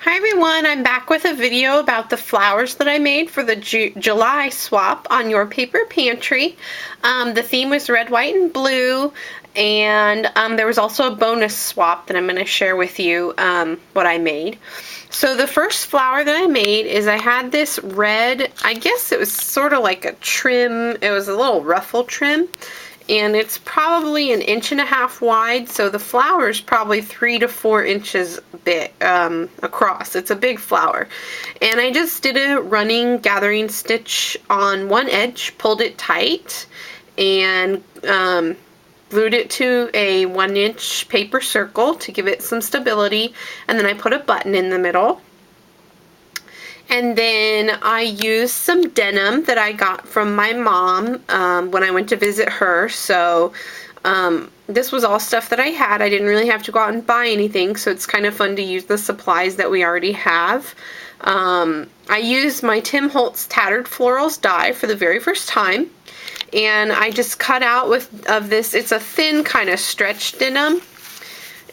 Hi everyone, I'm back with a video about the flowers that I made for the July swap on Your Paper Pantry. The theme was red, white, and blue, and there was also a bonus swap that I'm going to share with you what I made. So the first flower that I made is I had this red, I guess it was sort of like a trim, it was a little ruffle trim. And it's probably 1.5 inches wide, so the flower is probably 3 to 4 inches big across. It's a big flower. And I just did a running gathering stitch on one edge, pulled it tight, and glued it to a 1-inch paper circle to give it some stability, and then I put a button in the middle. And then I used some denim that I got from my mom when I went to visit her. So this was all stuff that I had. I didn't really have to go out and buy anything, so it's kind of fun to use the supplies that we already have. I used my Tim Holtz Tattered Florals die for the very first time. And I just cut out of this, it's a thin kind of stretch denim.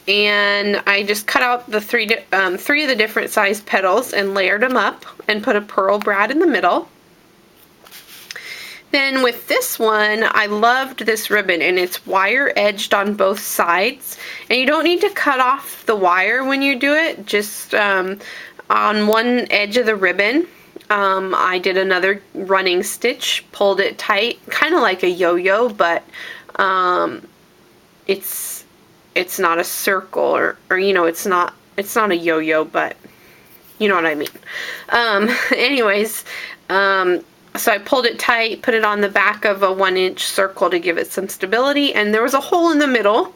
And I just cut out the three of the different size petals and layered them up and put a pearl brad in the middle. Then with this one, I loved this ribbon, and it's wire edged on both sides. And you don't need to cut off the wire when you do it, just on one edge of the ribbon. I did another running stitch, pulled it tight, kind of like a yo-yo, but it's not a circle, or you know, it's not a yo-yo, but you know what I mean. Anyways, so I pulled it tight, put it on the back of a 1-inch circle to give it some stability, and there was a hole in the middle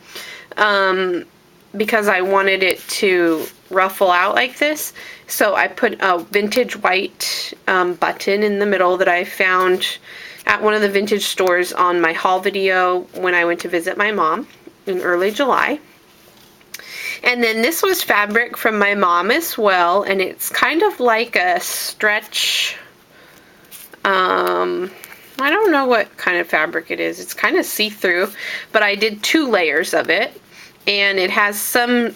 because I wanted it to ruffle out like this. So I put a vintage white button in the middle that I found at one of the vintage stores on my haul video when I went to visit my mom in early July. And then this was fabric from my mom as well, and it's kind of like a stretch, I don't know what kind of fabric it is. It's kind of see-through, but I did 2 layers of it, and it has some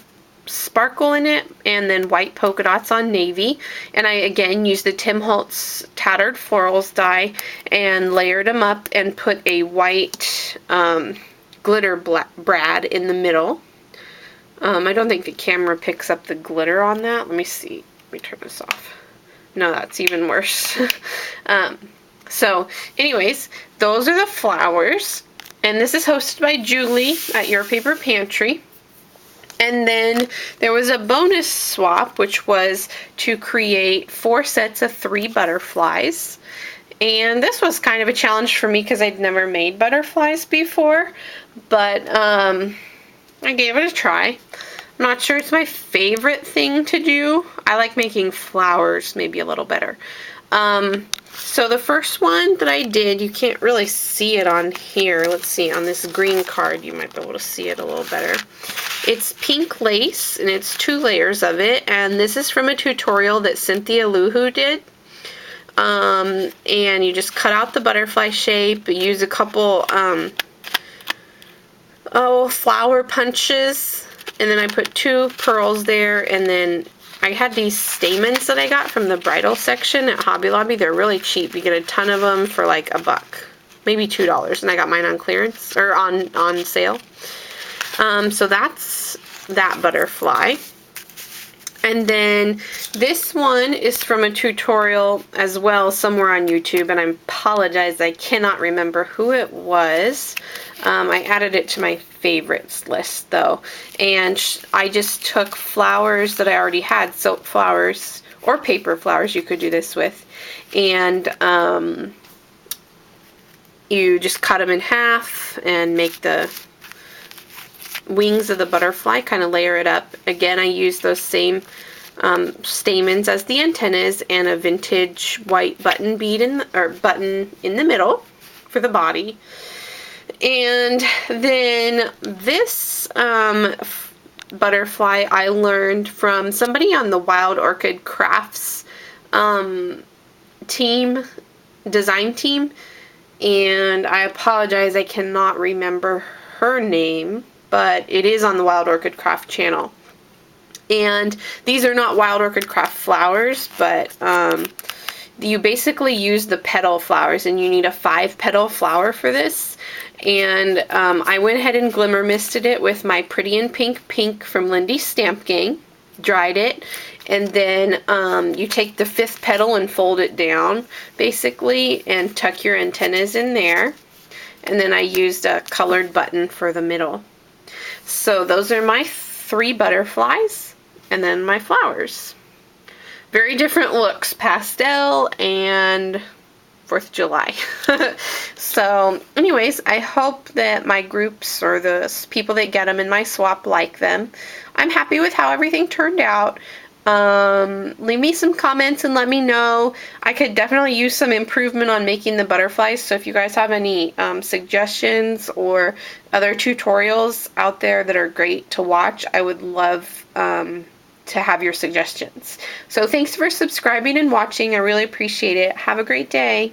sparkle in it and then white polka dots on navy. And I again used the Tim Holtz Tattered Florals die and layered them up and put a white glitter brad in the middle. I don't think the camera picks up the glitter on that. Let me see. Let me turn this off. No, that's even worse. So anyways, those are the flowers. And this is hosted by Julie at Your Paper Pantry. And then there was a bonus swap, which was to create 4 sets of 3 butterflies. And this was kind of a challenge for me because I'd never made butterflies before, but I gave it a try. I'm not sure it's my favorite thing to do. I like making flowers maybe a little better. So the first one that I did, you can't really see it on here. Let's see, on this green card, you might be able to see it a little better. It's pink lace, and it's 2 layers of it, and this is from a tutorial that Cynthia Luhu did. And you just cut out the butterfly shape, use a couple flower punches, and then I put 2 pearls there, and then I had these stamens that I got from the bridal section at Hobby Lobby. They're really cheap. You get a ton of them for like $1, maybe $2, and I got mine on clearance, or on sale. So that's that butterfly. And then this one is from a tutorial as well somewhere on YouTube, and I apologize, I cannot remember who it was. I added it to my favorites list though, and I just took flowers that I already had, silk flowers or paper flowers, you could do this with, and you just cut them in half and make the wings of the butterfly, kind of layer it up. Again, I used those same stamens as the antennas and a vintage white button button in the middle for the body. And then this butterfly I learned from somebody on the Wild Orchid Crafts design team, and I apologize, I cannot remember her name, but it is on the Wild Orchid Craft channel. And these are not Wild Orchid Craft flowers, but you basically use the petal flowers, and you need a 5-petal flower for this. And I went ahead and glimmer misted it with my Pretty in Pink from Lindy's Stamp Gang, dried it, and then you take the 5th petal and fold it down, basically, and tuck your antennas in there. And then I used a colored button for the middle. So those are my 3 butterflies, and then my flowers. Very different looks, pastel and 4th of July. So anyways, I hope that my groups or the people that get them in my swap like them. I'm happy with how everything turned out. Leave me some comments and let me know. I could definitely use some improvement on making the butterflies, so if you guys have any suggestions or other tutorials out there that are great to watch, I would love to have your suggestions. So thanks for subscribing and watching. I really appreciate it. Have a great day.